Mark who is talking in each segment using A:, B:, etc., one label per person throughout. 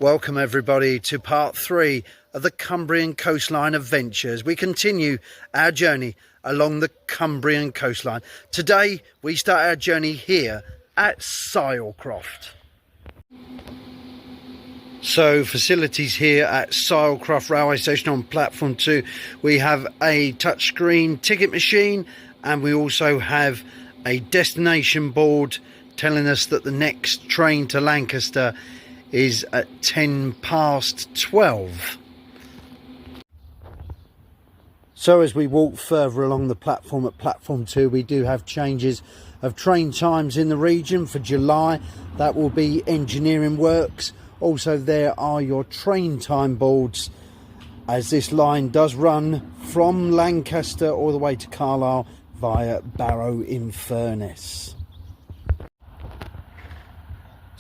A: Welcome everybody to part 3 of the Cumbrian Coastline Adventures. We continue our journey along the Cumbrian coastline. Today we start our journey here at Silecroft. So facilities here at Silecroft railway station on platform 2. We have a touchscreen ticket machine and we also have a destination board telling us that the next train to Lancaster is at 12:10. So as we walk further along the platform at platform 2, we do have changes of train times in the region for July. That will be engineering works. Also there are your train time boards, as this line does run from Lancaster all the way to Carlisle via Barrow-in-Furness.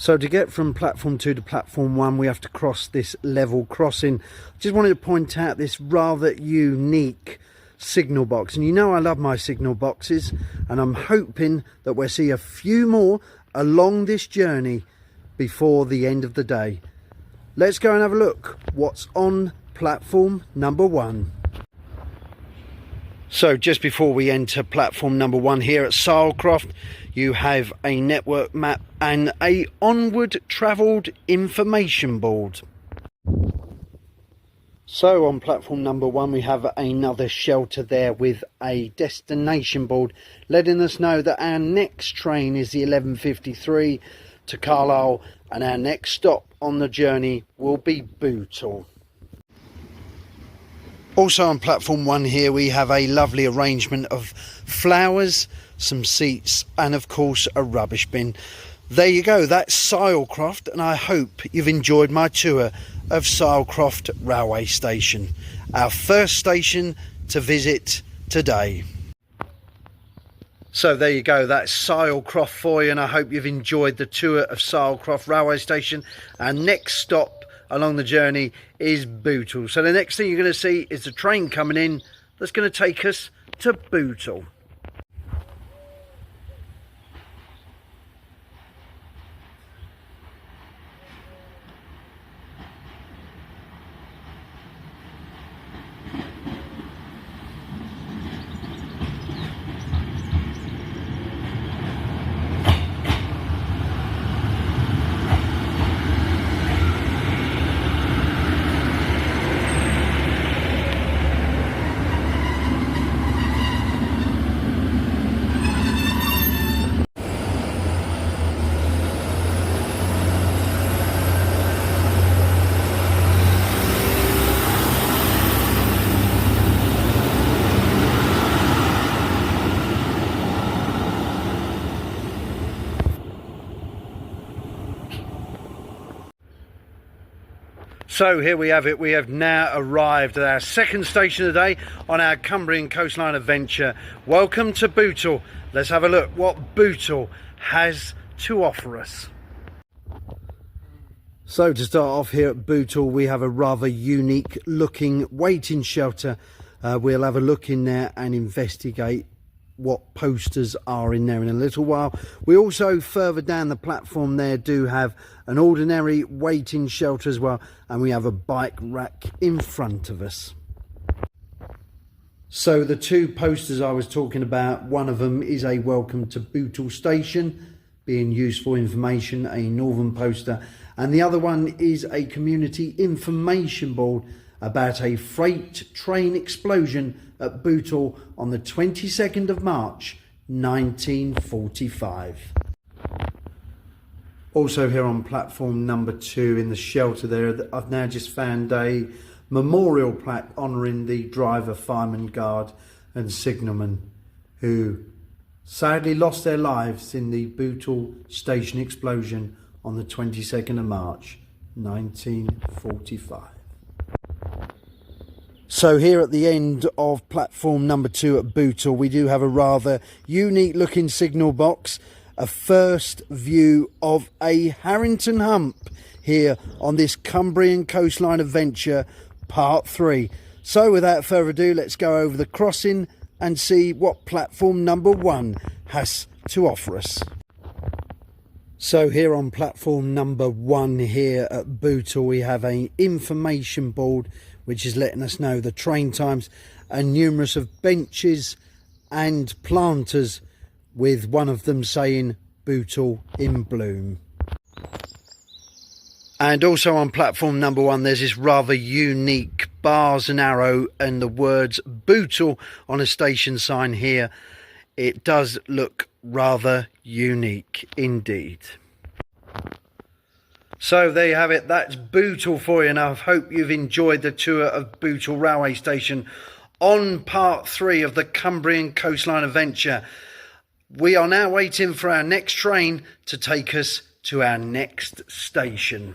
A: So to get from platform 2 to platform 1, we have to cross this level crossing. Just wanted to point out this rather unique signal box. And you know I love my signal boxes, and I'm hoping that we'll see a few more along this journey before the end of the day. Let's go and have a look what's on platform number 1. So just before we enter platform number 1 here at Silecroft, you have a network map and a onward travelled information board. So on platform number 1 we have another shelter there with a destination board letting us know that our next train is the 11:53 to Carlisle and our next stop on the journey will be Bootle. Also on platform 1 here we have a lovely arrangement of flowers, some seats and of course a rubbish bin. There you go, that's Silecroft, and I hope you've enjoyed my tour of Silecroft railway station, our first station to visit today. So there you go, that's Silecroft for you, and I hope you've enjoyed the tour of Silecroft railway station. Our next stop along the journey is Bootle. So the next thing you're going to see is the train coming in that's going to take us to Bootle. So here we have it, we have now arrived at our second station of the day on our Cumbrian Coastline Adventure. Welcome to Bootle. Let's have a look what Bootle has to offer us. So to start off here at Bootle, we have a rather unique looking waiting shelter. We'll have a look in there and investigate what posters are in there in a little while. We also further down the platform there do have an ordinary waiting shelter as well, and we have a bike rack in front of us. So the two posters I was talking about, one of them is a welcome to Bootle station, being useful information, a northern poster, and the other one is a community information board about a freight train explosion at Bootle on the 22nd of March 1945. Also here on platform number 2 in the shelter there, I've now just found a memorial plaque honouring the driver, fireman, guard and signalman who sadly lost their lives in the Bootle station explosion on the 22nd of March 1945. So here at the end of platform number 2 at Bootle, we do have a rather unique looking signal box, a first view of a Harrington Hump here on this Cumbrian Coastline Adventure part 3. So without further ado, let's go over the crossing and see what platform number 1 has to offer us. So here on platform number 1 here at Bootle, we have an information board which is letting us know the train times and numerous of benches and planters, with one of them saying Bootle in bloom. And also on platform number 1 there's this rather unique bars and arrow and the words Bootle on a station sign here. It does look rather unique indeed. So there you have it, that's Bootle for you, and I hope you've enjoyed the tour of Bootle Railway Station on part 3 of the Cumbrian Coastline Adventure. We are now waiting for our next train to take us to our next station.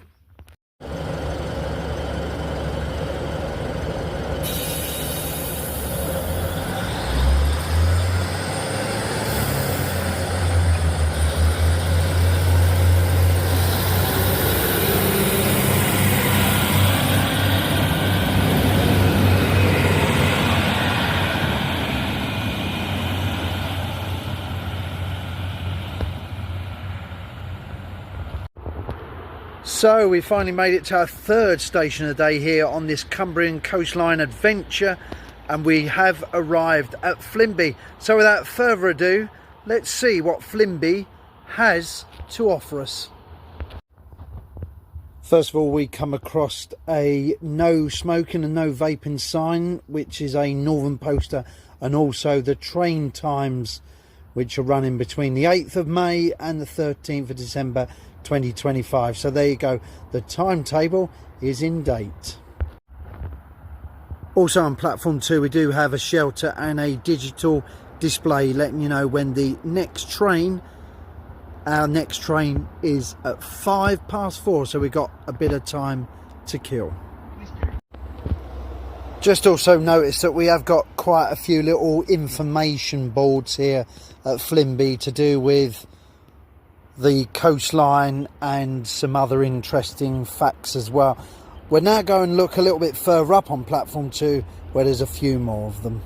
A: So we finally made it to our 3rd station of the day here on this Cumbrian Coastline Adventure, and we have arrived at Flimby. So without further ado, let's see what Flimby has to offer us. First of all, we come across a no smoking and no vaping sign, which is a northern poster, and also the train times, which are running between the 8th of May and the 13th of December 2025. So there you go, the timetable is in date. Also on platform 2 we do have a shelter and a digital display letting you know when the next train, our next train, is at 4:05, so we've got a bit of time to kill. Just also notice that we have got quite a few little information boards here at Flimby to do with the coastline and some other interesting facts as well. We're now going to look a little bit further up on platform 2 where there's a few more of them.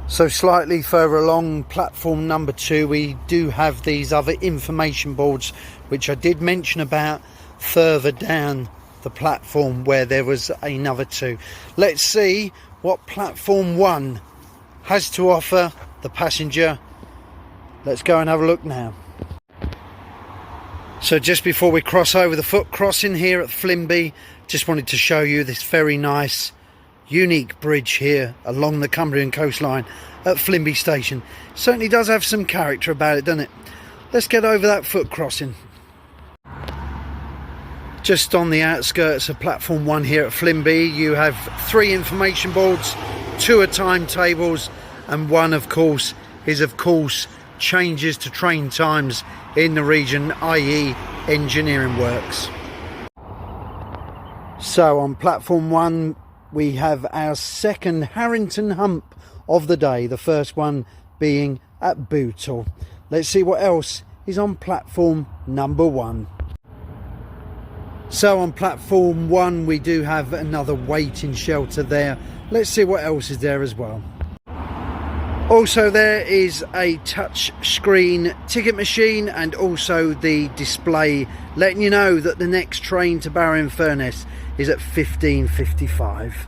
A: So slightly further along platform number 2 we do have these other information boards which I did mention about further down the platform where there was another 2. Let's see what platform 1 has to offer the passenger. Let's go and have a look now. So just before we cross over the foot crossing here at Flimby, just wanted to show you this very nice unique bridge here along the Cumbrian coastline at Flimby station. Certainly does have some character about it, doesn't it? Let's get over that foot crossing. Just on the outskirts of platform 1 here at Flimby, you have 3 information boards, 2 are timetables, and 1 of course is changes to train times in the region, i.e. engineering works. So on platform 1 we have our 2nd Harrington Hump of the day, the first one being at Bootle. Let's see what else is on platform number 1. So on platform 1 we do have another waiting shelter there. Let's see what else is there as well. Also there is a touch screen ticket machine and also the display letting you know that the next train to Barrow-in-Furness is at 15:55.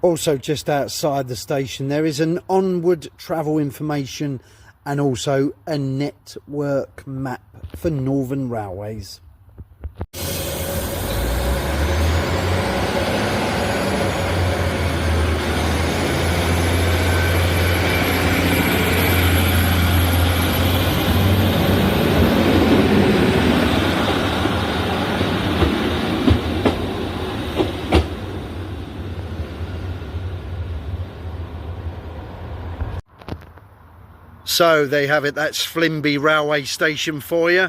A: Also just outside the station there is an onward travel information and also a network map for Northern Railways. So there you have it, that's Flimby Railway Station for you.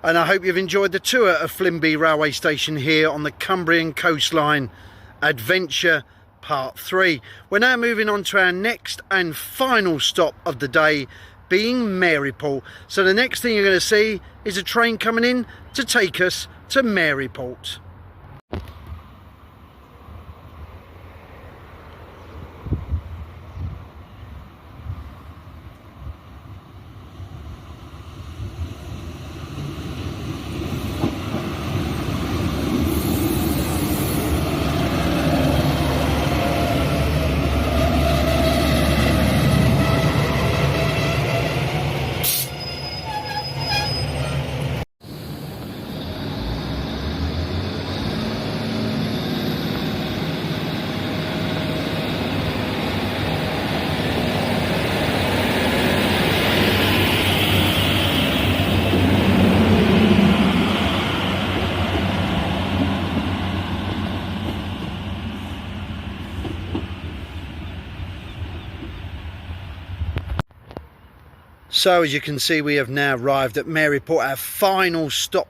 A: And I hope you've enjoyed the tour of Flimby Railway Station here on the Cumbrian Coastline Adventure Part 3. We're now moving on to our next and final stop of the day, being Maryport. So the next thing you're going to see is a train coming in to take us to Maryport. So as you can see, we have now arrived at Maryport, our final stop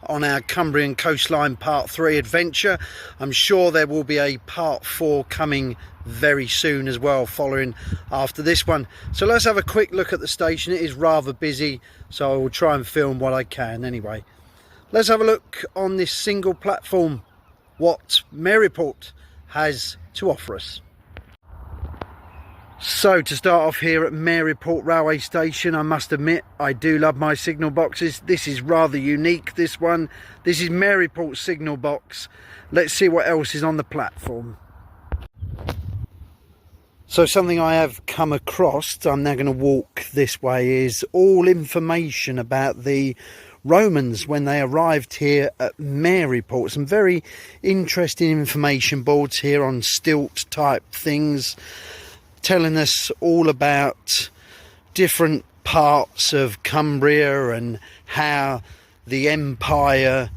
A: on our Cumbrian Coastline Part 3 adventure. I'm sure there will be a Part 4 coming very soon as well, following after this one. So let's have a quick look at the station. It is rather busy, so I will try and film what I can anyway. Let's have a look on this single platform what Maryport has to offer us. So to start off here at Maryport railway station, I must admit I do love my signal boxes. This is rather unique, this one. This is Maryport's signal box. Let's see what else is on the platform. So something I have come across, I'm now going to walk this way, is all information about the Romans when they arrived here at Maryport. Some very interesting information boards here on stilt type things, telling us all about different parts of Cumbria and how the empire,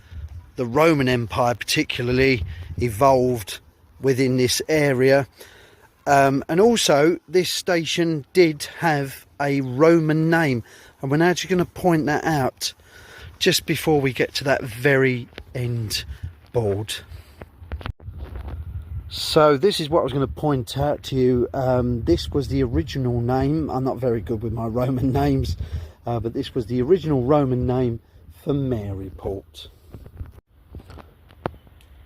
A: the Roman Empire particularly, evolved within this area. And also this station did have a Roman name, and we're actually going to point that out just before we get to that very end board. So this is what I was going to point out to you. This was the original name. I'm not very good with my Roman names, but this was the original Roman name for Maryport.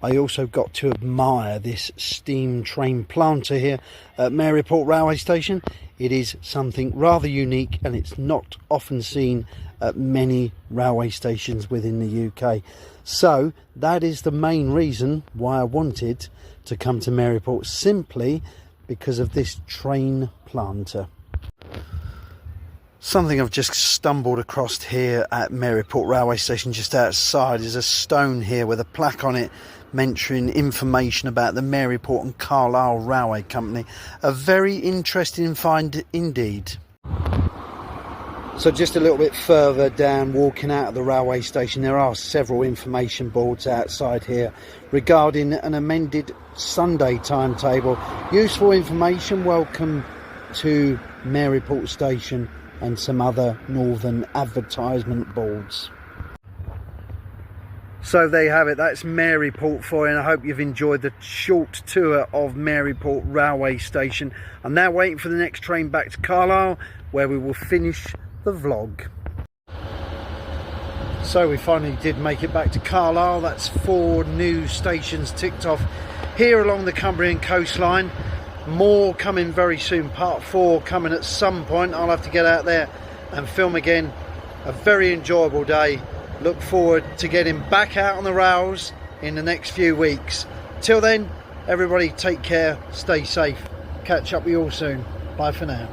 A: I also got to admire this steam train planter here at Maryport railway station. It is something rather unique, and it's not often seen at many railway stations within the UK. So that is the main reason why I wanted to come to Maryport, simply because of this train planter. Something I've just stumbled across here at Maryport railway station just outside is a stone here with a plaque on it mentioning information about the Maryport and Carlisle Railway Company. A very interesting find indeed. So just a little bit further down, walking out of the railway station, there are several information boards outside here regarding an amended Sunday timetable. Useful information. Welcome to Maryport station, and some other northern advertisement boards. So there you have it, that's Maryport for you, and I hope you've enjoyed the short tour of Maryport railway station. I'm now waiting for the next train back to Carlisle, where we will finish the vlog. So we finally did make it back to Carlisle. That's 4 new stations ticked off here along the Cumbrian coastline. More coming very soon, part 4 coming at some point. I'll have to get out there and film again. A very enjoyable day. Look forward to getting back out on the rails in the next few weeks. Till then, everybody take care, stay safe. Catch up with you all soon. Bye for now.